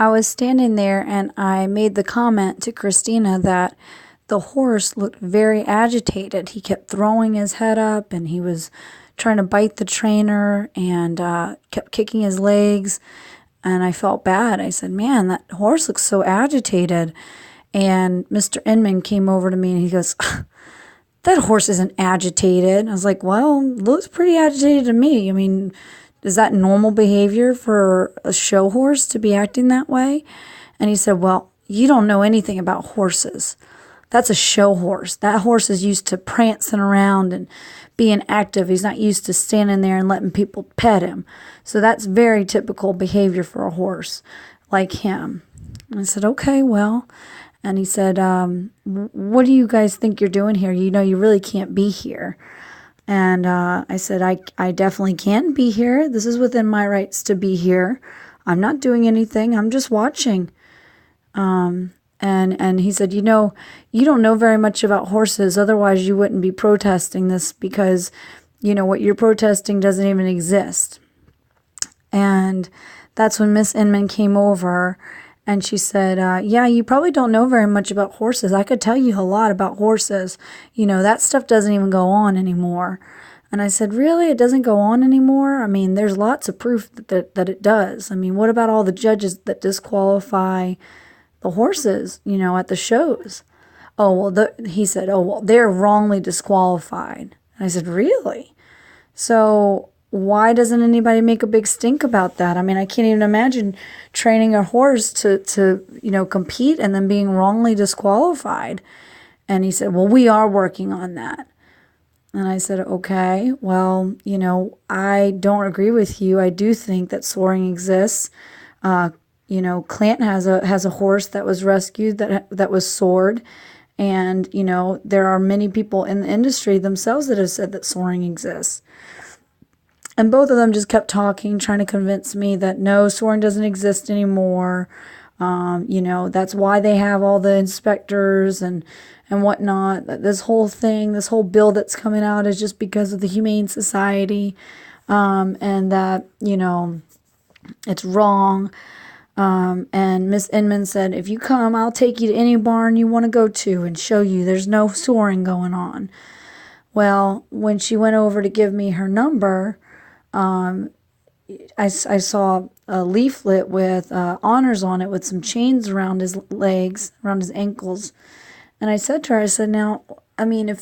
I was standing there and I made the comment to Christina that the horse looked very agitated. He kept throwing his head up and he was trying to bite the trainer and kept kicking his legs. And I felt bad. I said, man, that horse looks so agitated. And Mr. Inman came over to me and he goes, that horse isn't agitated. I was like, well, looks pretty agitated to me. I mean, is that normal behavior for a show horse to be acting that way? And he said, well, you don't know anything about horses. That's a show horse. That horse is used to prancing around and being active. He's not used to standing there and letting people pet him. So that's very typical behavior for a horse like him. And I said, okay, well. And he said, what do you guys think you're doing here? You know, you really can't be here. And I said, I definitely can be here. This is within my rights to be here. I'm not doing anything. I'm just watching. And he said, you know, you don't know very much about horses. Otherwise, you wouldn't be protesting this because, you know, what you're protesting doesn't even exist. And that's when Miss Inman came over and she said, yeah, you probably don't know very much about horses. I could tell you a lot about horses. You know, that stuff doesn't even go on anymore. And I said, really? It doesn't go on anymore? I mean, there's lots of proof that it does. I mean, what about all the judges that disqualify the horses, you know, at the shows? Oh, well, he said, oh, well, they're wrongly disqualified. And I said, really? So why doesn't anybody make a big stink about that? I mean, I can't even imagine training a horse to you know, compete and then being wrongly disqualified. And he said, well, we are working on that. And I said, okay, well, you know, I don't agree with you. I do think that soaring exists. You know, Clanton has a horse that was rescued that was soared. And, you know, there are many people in the industry themselves that have said that soaring exists. And both of them just kept talking, trying to convince me that no, soaring doesn't exist anymore. You know, that's why they have all the inspectors and whatnot. This whole thing, this whole bill that's coming out is just because of the Humane Society, and that, you know, it's wrong. And Miss Inman said, if you come, I'll take you to any barn you want to go to and show you there's no soaring going on. Well, when she went over to give me her number, I saw a leaflet with honors on it with some chains around his legs, around his ankles. And I said to her, I said, now, I mean,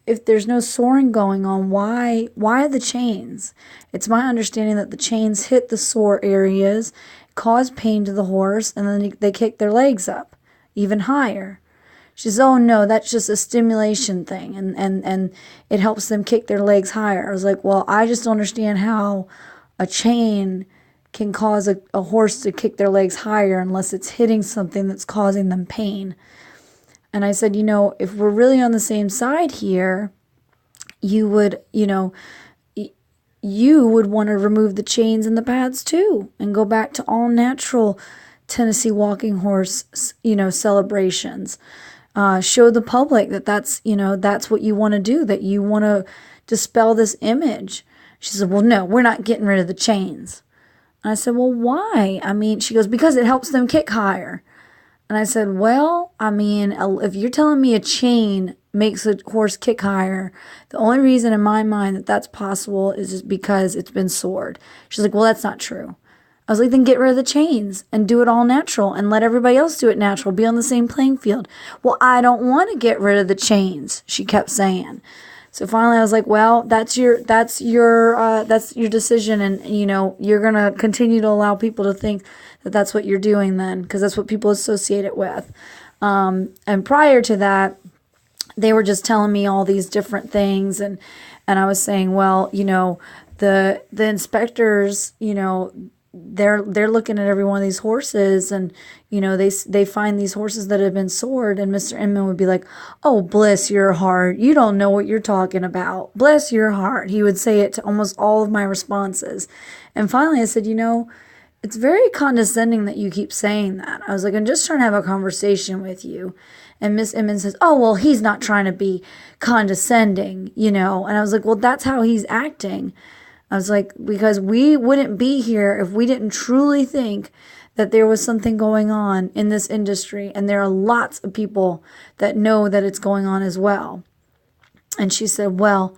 if there's no soaring going on, why the chains? It's my understanding that the chains hit the sore areas, cause pain to the horse, and then they kick their legs up even higher. She says, oh, no, that's just a stimulation thing, and it helps them kick their legs higher. I was like, well, I just don't understand how a chain can cause a horse to kick their legs higher unless it's hitting something that's causing them pain. And I said, you know, if we're really on the same side here, you would, you know, you would want to remove the chains and the pads too and go back to all natural Tennessee walking horse, you know, celebrations. Show the public that that's, you know, that's what you want to do, that you want to dispel this image. She said, well, no, we're not getting rid of the chains. And I said, well, why? I mean, she goes, because it helps them kick higher. And I said, well, I mean, if you're telling me a chain makes a horse kick higher, the only reason in my mind that that's possible is just because it's been sored. She's like, well, that's not true. I was like, then get rid of the chains and do it all natural and let everybody else do it natural. Be on the same playing field. Well, I don't want to get rid of the chains, she kept saying. So finally I was like, well, that's your decision. And, you know, you're going to continue to allow people to think that that's what you're doing then, because that's what people associate it with. And prior to that, they were just telling me all these different things. And I was saying, well, you know, the inspectors, you know, they're looking at every one of these horses, and you know, they find these horses that have been sored, and Mr. Inman would be like, oh, bless your heart, you don't know what you're talking about, bless your heart. He would say it to almost all of my responses. And finally I said, you know, it's very condescending that you keep saying that. I was like, I'm just trying to have a conversation with you. And Miss Inman says, oh, well, he's not trying to be condescending, you know. And I was like, well, that's how he's acting. I was like, because we wouldn't be here if we didn't truly think that there was something going on in this industry. And there are lots of people that know that it's going on as well. And she said, well,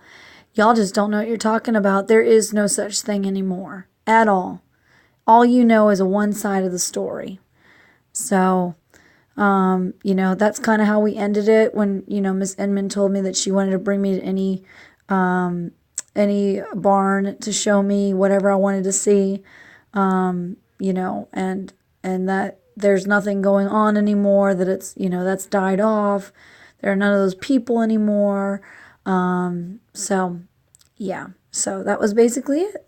y'all just don't know what you're talking about. There is no such thing anymore at all. All you know is a one side of the story. So, that's kind of how we ended it when, Ms. Inman told me that she wanted to bring me to any barn to show me whatever I wanted to see, and that there's nothing going on anymore, that it's, that's died off. There are none of those people anymore. So that was basically it.